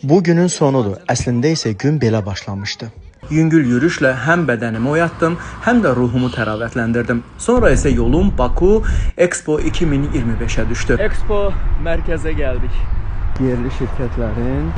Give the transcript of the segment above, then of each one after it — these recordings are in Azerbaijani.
Bu günün sonudur. Əslində isə gün belə başlamışdı. Yüngül yürüşlə həm bədənimi oyatdım, həm də ruhumu təravətləndirdim. Sonra isə yolum Baku Expo 2025-ə düşdü. Expo mərkəzə gəldik. Yerli şirkətlərin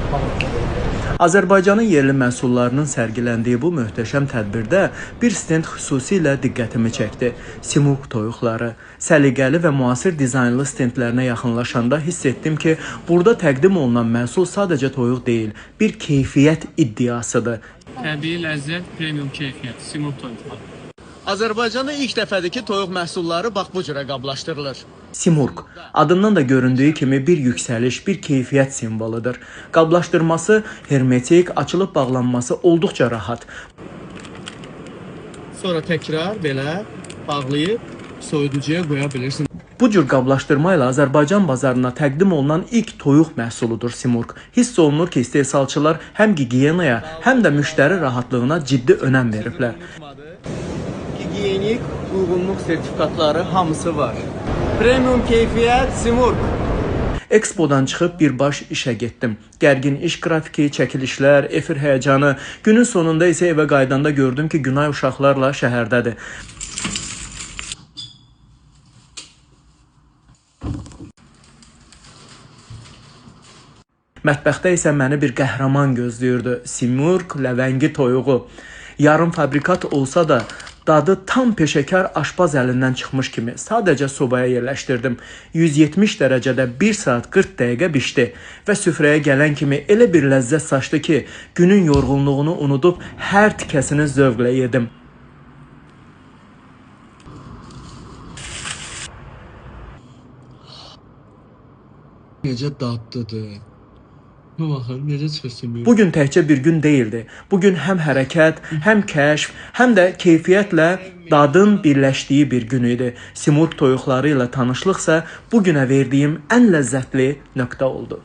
Azərbaycanın yerli məhsullarının sərgiləndiyi bu möhtəşəm tədbirdə bir stend xüsusilə diqqətimi çəkdi. Simurq toyuqları. Səliqəli və müasir dizaynlı stendlərinə yaxınlaşanda hiss etdim ki, burada təqdim olunan məhsul sadəcə toyuq deyil, bir keyfiyyət iddiasıdır. Təbii ləzzət, premium keyfiyyət, Simurq toyuqları. Azərbaycanda ilk dəfədir ki, toyuq məhsulları bax bu cürə qablaşdırılır. Simurq, adından da göründüyü kimi bir yüksəliş, bir keyfiyyət simvoludur. Qablaşdırması hermetik, açılıb bağlanması olduqca rahat. Sonra təkrar belə bağlayıb soyuducuya qoya bilirsin. Bu cür qablaşdırma ilə Azərbaycan bazarına təqdim olunan ilk toyuq məhsuludur Simurq. Hiss olunur ki, istehsalçılar həm gigiyenaya, həm də müştəri rahatlığına ciddi önəm veriblər. Gigiyenik uyğunluq sertifikatları hamısı var. Premium keyfiyyət Simurq. Expodan çıxıb birbaş işə getdim. Gərgin iş qrafiki, çəkilişlər, efir həyəcanı. Günün sonunda isə evə qaydanda gördüm ki, Günay uşaqlarla şəhərdədir. Mətbəxdə isə məni bir qəhrəman gözləyirdi. Simurq ləvəngi toyuğu. Yarım fabrikat olsa da dadı tam peşəkar aşpaz əlindən çıxmış kimi sadəcə sobaya yerləşdirdim. 170 dərəcədə 1 saat 40 dəqiqə bişdi və süfrəyə gələn kimi elə bir ləzzət saçdı ki, günün yorğunluğunu unudub hər tikəsini zövqlə yedim. Necə dadlıdır. Baxın, necə çıxırsın? Bugün təkcə bir gün deyildi. Bugün həm hərəkət, həm kəşf, həm də keyfiyyətlə dadın birləşdiyi bir gün idi. Simurq toyuqları ilə tanışlıqsa bugünə verdiyim ən ləzzətli nöqtə oldu.